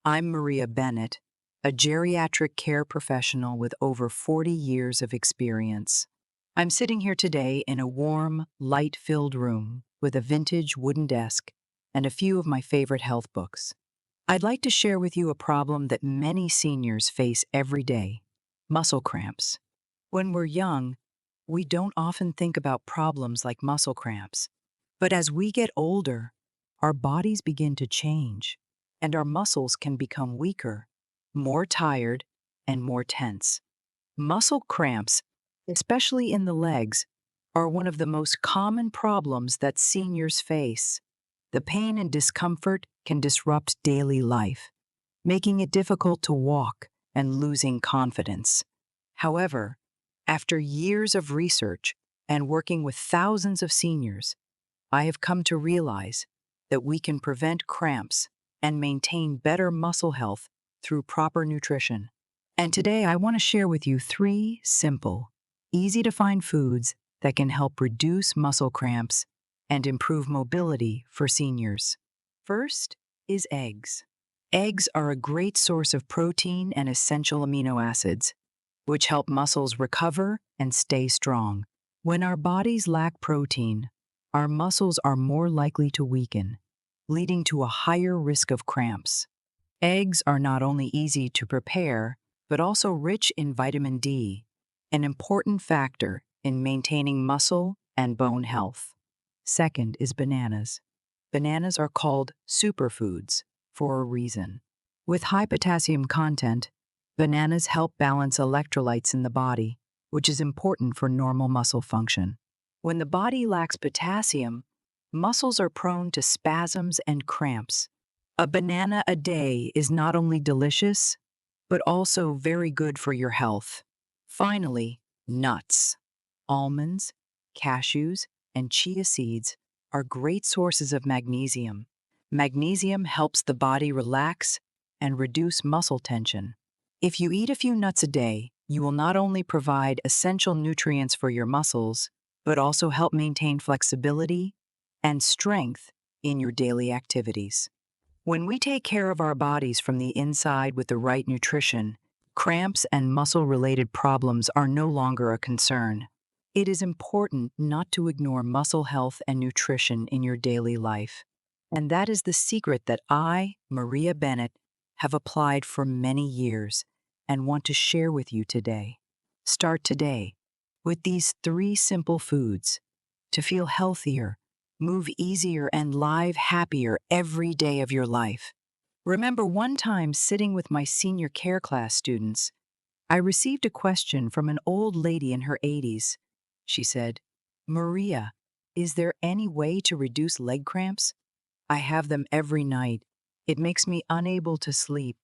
I'm Maria Bennett, a geriatric care professional with over 40 years of experience. I'm sitting here today in a warm, light-filled room with a vintage wooden desk and a few of my favorite health books. I'd like to share with you a problem that many seniors face every day: muscle cramps. When we're young, we don't often think about problems like muscle cramps. But as we get older, our bodies begin to change, and our muscles can become weaker, more tired, and more tense. Muscle cramps, especially in the legs, are one of the most common problems that seniors face. The pain and discomfort can disrupt daily life, making it difficult to walk and losing confidence. However, after years of research and working with thousands of seniors, I have come to realize that we can prevent cramps and maintain better muscle health through proper nutrition. And today I want to share with you 3 simple, easy-to-find foods that can help reduce muscle cramps and improve mobility for seniors. First is eggs. Eggs are a great source of protein and essential amino acids, which help muscles recover and stay strong. When our bodies lack protein, our muscles are more likely to weaken, leading to a higher risk of cramps. Eggs are not only easy to prepare, but also rich in vitamin D, an important factor in maintaining muscle and bone health. Second is bananas. Bananas are called superfoods for a reason. With high potassium content, bananas help balance electrolytes in the body, which is important for normal muscle function. When the body lacks potassium, muscles are prone to spasms and cramps. A banana a day is not only delicious, but also very good for your health. Finally, nuts. Almonds, cashews, and chia seeds are great sources of magnesium. Magnesium helps the body relax and reduce muscle tension. If you eat a few nuts a day, you will not only provide essential nutrients for your muscles, but also help maintain flexibility and strength in your daily activities. When we take care of our bodies from the inside with the right nutrition, cramps and muscle-related problems are no longer a concern. It is important not to ignore muscle health and nutrition in your daily life. And that is the secret that I, Maria Bennett, have applied for many years and want to share with you today. Start today with these 3 simple foods to feel healthier, move easier, and live happier every day of your life. Remember one time sitting with my senior care class students, I received a question from an old lady in her 80s. She said, "Maria, is there any way to reduce leg cramps? I have them every night. It makes me unable to sleep.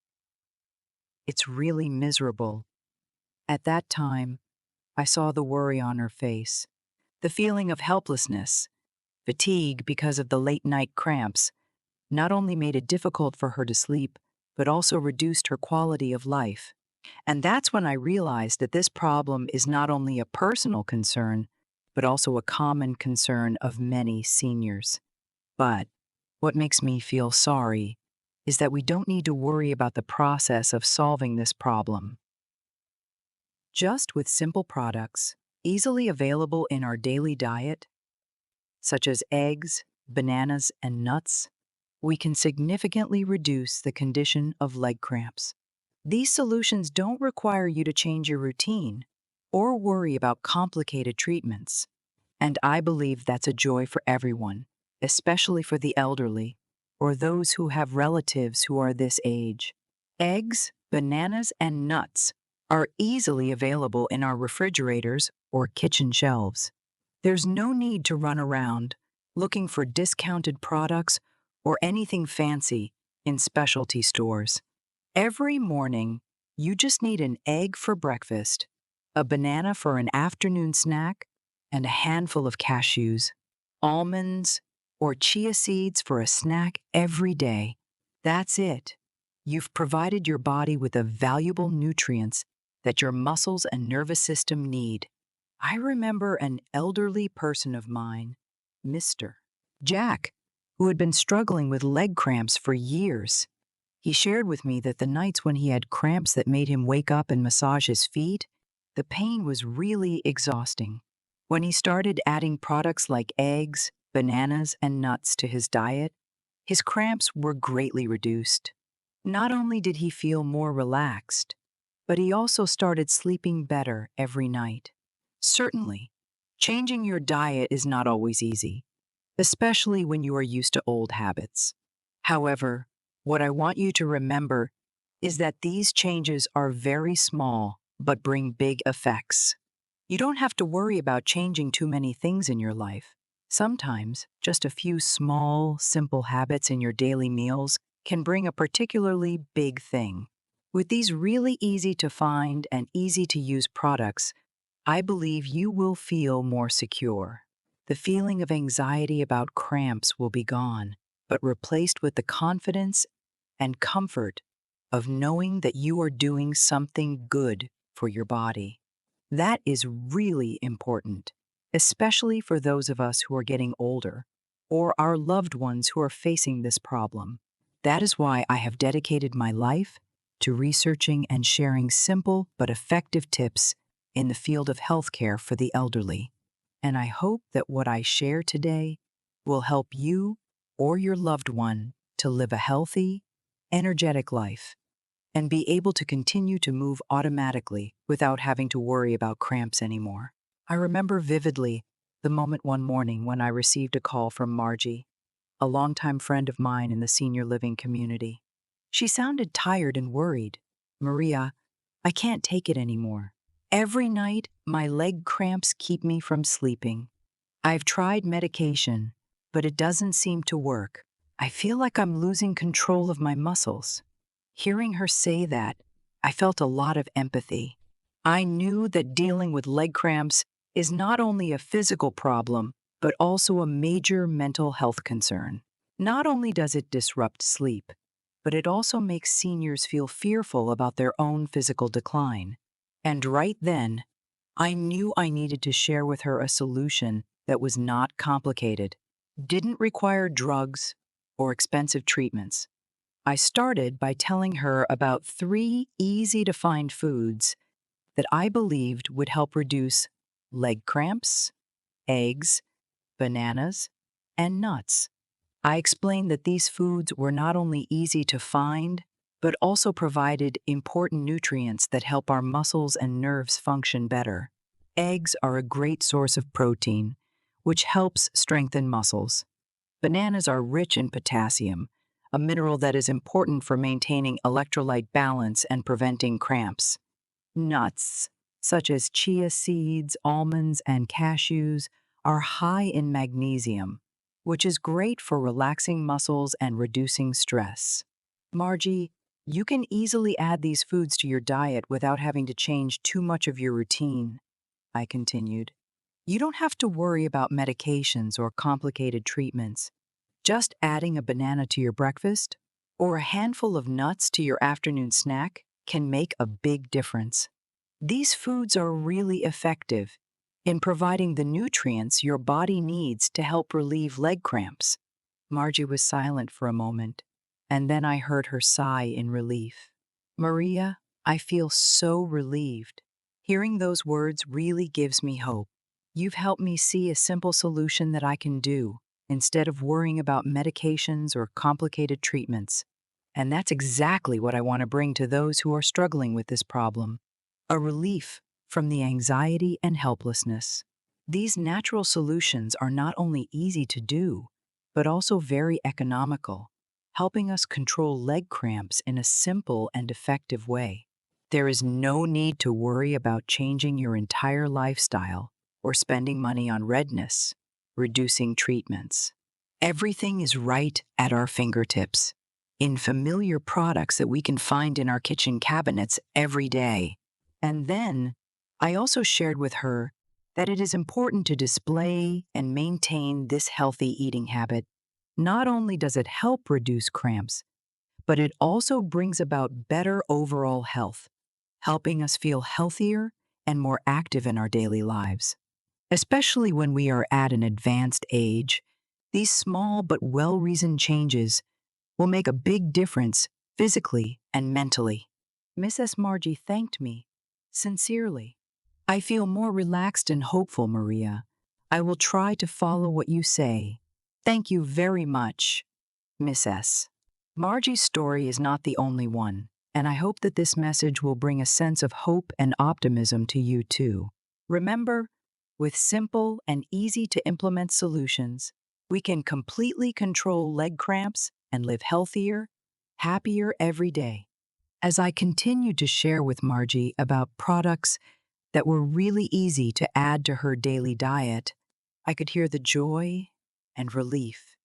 It's really miserable." At that time, I saw the worry on her face, the feeling of helplessness. Fatigue because of the late-night cramps not only made it difficult for her to sleep, but also reduced her quality of life. And that's when I realized that this problem is not only a personal concern, but also a common concern of many seniors. But what makes me feel sorry is that we don't need to worry about the process of solving this problem. Just with simple products, easily available in our daily diet, such as eggs, bananas, and nuts, we can significantly reduce the condition of leg cramps. These solutions don't require you to change your routine or worry about complicated treatments. And I believe that's a joy for everyone, especially for the elderly or those who have relatives who are this age. Eggs, bananas, and nuts are easily available in our refrigerators or kitchen shelves. There's no need to run around looking for discounted products or anything fancy in specialty stores. Every morning, you just need an egg for breakfast, a banana for an afternoon snack, and a handful of cashews, almonds, or chia seeds for a snack every day. That's it. You've provided your body with the valuable nutrients that your muscles and nervous system need. I remember an elderly person of mine, Mr. Jack, who had been struggling with leg cramps for years. He shared with me that the nights when he had cramps that made him wake up and massage his feet, the pain was really exhausting. When he started adding products like eggs, bananas, and nuts to his diet, his cramps were greatly reduced. Not only did he feel more relaxed, but he also started sleeping better every night. Certainly, changing your diet is not always easy, especially when you are used to old habits. However, what I want you to remember is that these changes are very small but bring big effects. You don't have to worry about changing too many things in your life. Sometimes, just a few small, simple habits in your daily meals can bring a particularly big thing. With these really easy to find and easy to use products, I believe you will feel more secure. The feeling of anxiety about cramps will be gone, but replaced with the confidence and comfort of knowing that you are doing something good for your body. That is really important, especially for those of us who are getting older or our loved ones who are facing this problem. That is why I have dedicated my life to researching and sharing simple but effective tips in the field of healthcare for the elderly. And I hope that what I share today will help you or your loved one to live a healthy, energetic life and be able to continue to move automatically without having to worry about cramps anymore. I remember vividly the moment one morning when I received a call from Margie, a longtime friend of mine in the senior living community. She sounded tired and worried. "Maria, I can't take it anymore. Every night, my leg cramps keep me from sleeping. I've tried medication, but it doesn't seem to work. I feel like I'm losing control of my muscles." Hearing her say that, I felt a lot of empathy. I knew that dealing with leg cramps is not only a physical problem, but also a major mental health concern. Not only does it disrupt sleep, but it also makes seniors feel fearful about their own physical decline. And right then, I knew I needed to share with her a solution that was not complicated, didn't require drugs or expensive treatments. I started by telling her about 3 easy-to-find foods that I believed would help reduce leg cramps, eggs, bananas, and nuts. I explained that these foods were not only easy to find, but also provided important nutrients that help our muscles and nerves function better. Eggs are a great source of protein, which helps strengthen muscles. Bananas are rich in potassium, a mineral that is important for maintaining electrolyte balance and preventing cramps. Nuts, such as chia seeds, almonds, and cashews, are high in magnesium, which is great for relaxing muscles and reducing stress. Margie, you can easily add these foods to your diet without having to change too much of your routine, I continued. You don't have to worry about medications or complicated treatments. Just adding a banana to your breakfast or a handful of nuts to your afternoon snack can make a big difference. These foods are really effective in providing the nutrients your body needs to help relieve leg cramps. Margie was silent for a moment, and then I heard her sigh in relief. "Maria, I feel so relieved. Hearing those words really gives me hope. You've helped me see a simple solution that I can do instead of worrying about medications or complicated treatments. And that's exactly what I want to bring to those who are struggling with this problem. A relief from the anxiety and helplessness. These natural solutions are not only easy to do, but also very economical, helping us control leg cramps in a simple and effective way. There is no need to worry about changing your entire lifestyle or spending money on redness, reducing treatments. Everything is right at our fingertips, in familiar products that we can find in our kitchen cabinets every day. And then, I also shared with her that it is important to display and maintain this healthy eating habit. Not only does it help reduce cramps, but it also brings about better overall health, helping us feel healthier and more active in our daily lives. Especially when we are at an advanced age, these small but well-reasoned changes will make a big difference physically and mentally. Mrs. Margie thanked me sincerely. I feel more relaxed and hopeful, Maria. I will try to follow what you say. Thank you very much, Miss S. Margie's story is not the only one, and I hope that this message will bring a sense of hope and optimism to you too. Remember, with simple and easy to implement solutions, we can completely control leg cramps and live healthier, happier every day. As I continued to share with Margie about products that were really easy to add to her daily diet, I could hear the joy and relief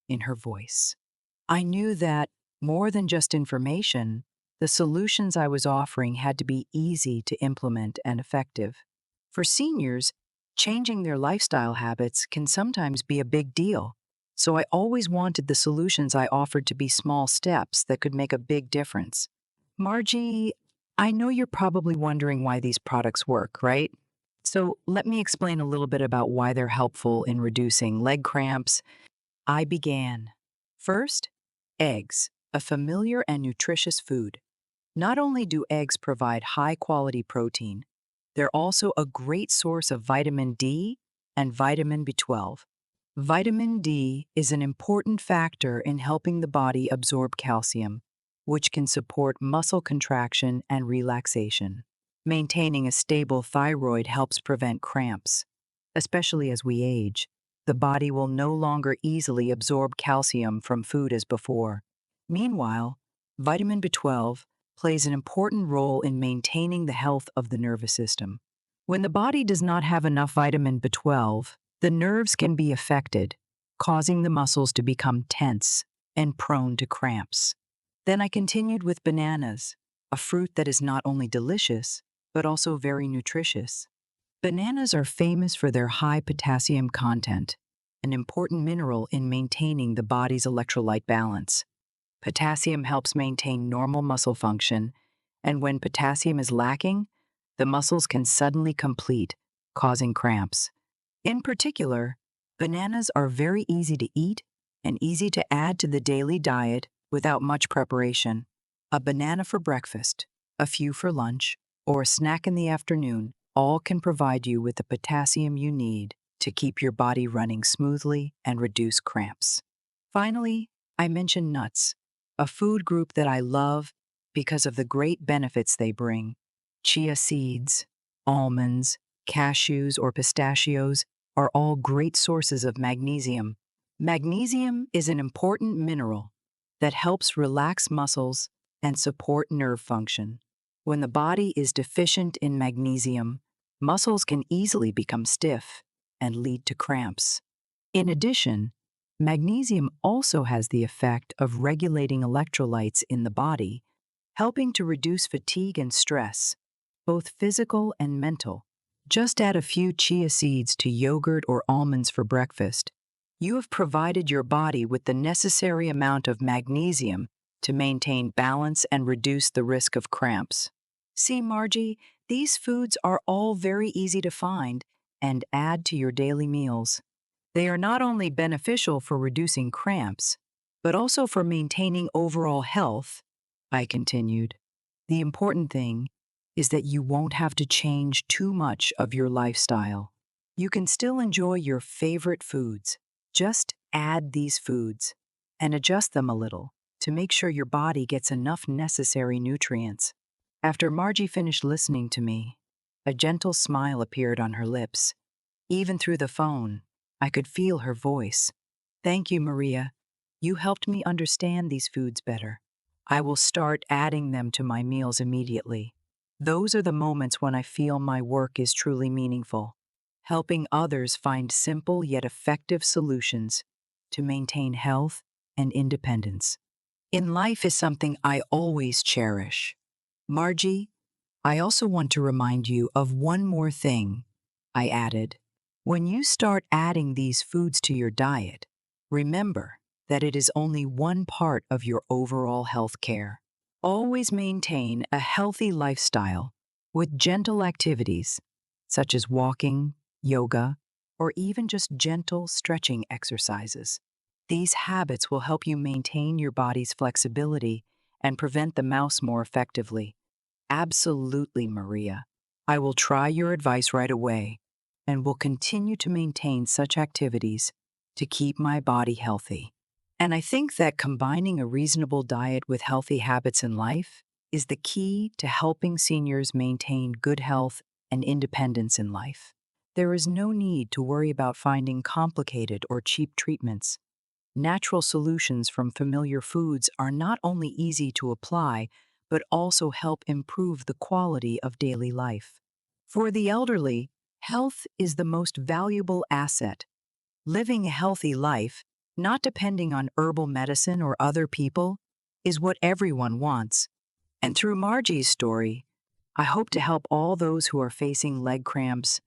in her voice. I knew that, more than just information, the solutions I was offering had to be easy to implement and effective. For seniors, changing their lifestyle habits can sometimes be a big deal. So I always wanted the solutions I offered to be small steps that could make a big difference. Margie, I know you're probably wondering why these products work, right? So let me explain a little bit about why they're helpful in reducing leg cramps. I began. First, eggs, a familiar and nutritious food. Not only do eggs provide high-quality protein, they're also a great source of vitamin D and vitamin B12. Vitamin D is an important factor in helping the body absorb calcium, which can support muscle contraction and relaxation. Maintaining a stable thyroid helps prevent cramps. Especially as we age, the body will no longer easily absorb calcium from food as before. Meanwhile, vitamin B12 plays an important role in maintaining the health of the nervous system. When the body does not have enough vitamin B12, the nerves can be affected, causing the muscles to become tense and prone to cramps. Then I continued with bananas, a fruit that is not only delicious, but also very nutritious. Bananas are famous for their high potassium content, an important mineral in maintaining the body's electrolyte balance. Potassium helps maintain normal muscle function, and when potassium is lacking, the muscles can suddenly complete, causing cramps. In particular, bananas are very easy to eat and easy to add to the daily diet without much preparation. A banana for breakfast, a few for lunch, or a snack in the afternoon all can provide you with the potassium you need to keep your body running smoothly and reduce cramps. Finally, I mentioned nuts, a food group that I love because of the great benefits they bring. Chia seeds, almonds, cashews, or pistachios are all great sources of magnesium. Magnesium is an important mineral that helps relax muscles and support nerve function. When the body is deficient in magnesium, muscles can easily become stiff and lead to cramps. In addition, magnesium also has the effect of regulating electrolytes in the body, helping to reduce fatigue and stress, both physical and mental. Just add a few chia seeds to yogurt or almonds for breakfast. You have provided your body with the necessary amount of magnesium to maintain balance and reduce the risk of cramps. See, Margie, these foods are all very easy to find and add to your daily meals. They are not only beneficial for reducing cramps, but also for maintaining overall health, I continued. The important thing is that you won't have to change too much of your lifestyle. You can still enjoy your favorite foods. Just add these foods and adjust them a little to make sure your body gets enough necessary nutrients. After Margie finished listening to me, a gentle smile appeared on her lips. Even through the phone, I could feel her voice. Thank you, Maria. You helped me understand these foods better. I will start adding them to my meals immediately. Those are the moments when I feel my work is truly meaningful, helping others find simple yet effective solutions to maintain health and independence. In life is something I always cherish. Margie, I also want to remind you of one more thing, I added. When you start adding these foods to your diet, remember that it is only one part of your overall health care. Always maintain a healthy lifestyle with gentle activities, such as walking, yoga, or even just gentle stretching exercises. These habits will help you maintain your body's flexibility and prevent the mouse more effectively. Absolutely, Maria. I will try your advice right away and will continue to maintain such activities to keep my body healthy. And I think that combining a reasonable diet with healthy habits in life is the key to helping seniors maintain good health and independence in life. There is no need to worry about finding complicated or cheap treatments. Natural solutions from familiar foods are not only easy to apply, but also help improve the quality of daily life. For the elderly, health is the most valuable asset. Living a healthy life, not depending on herbal medicine or other people, is what everyone wants. And through Margie's story, I hope to help all those who are facing leg cramps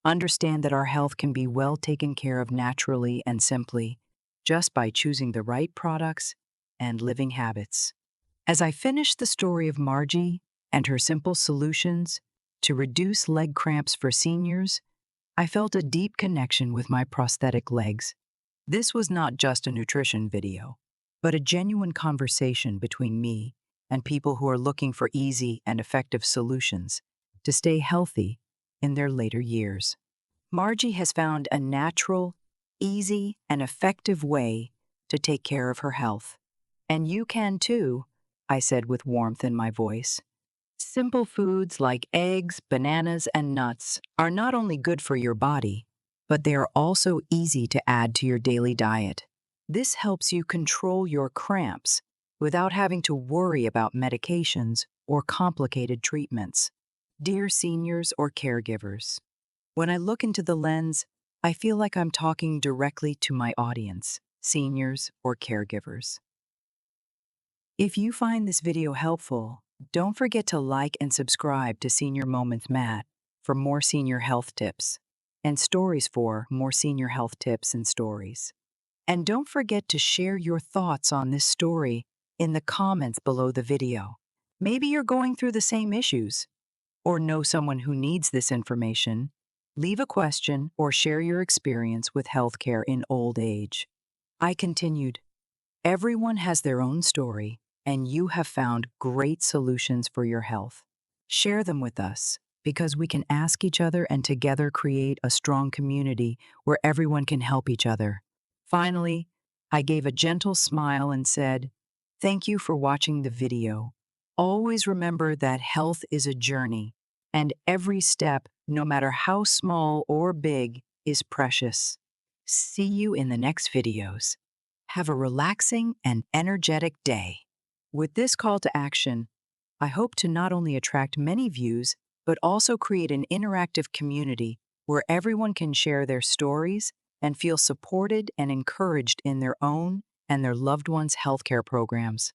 understand that our health can be well taken care of naturally and simply, just by choosing the right products and living habits. As I finished the story of Margie and her simple solutions to reduce leg cramps for seniors, I felt a deep connection with my prosthetic legs. This was not just a nutrition video, but a genuine conversation between me and people who are looking for easy and effective solutions to stay healthy in their later years. Margie has found a natural, easy, and effective way to take care of her health. And you can too, I said with warmth in my voice. Simple foods like eggs, bananas, and nuts are not only good for your body, but they are also easy to add to your daily diet. This helps you control your cramps without having to worry about medications or complicated treatments. Dear seniors or caregivers, when I look into the lens, I feel like I'm talking directly to my audience, seniors or caregivers. If you find this video helpful, don't forget to like and subscribe to Senior Moments Matt for more senior health tips and stories for more senior health tips and stories. And don't forget to share your thoughts on this story in the comments below the video. Maybe you're going through the same issues or know someone who needs this information. Leave a question or share your experience with healthcare in old age. I continued, everyone has their own story, and you have found great solutions for your health. Share them with us, because we can ask each other and together create a strong community where everyone can help each other. Finally, I gave a gentle smile and said, thank you for watching the video. Always remember that health is a journey, and every step, no matter how small or big, is precious. See you in the next videos. Have a relaxing and energetic day. With this call to action, I hope to not only attract many views, but also create an interactive community where everyone can share their stories and feel supported and encouraged in their own and their loved ones' healthcare programs.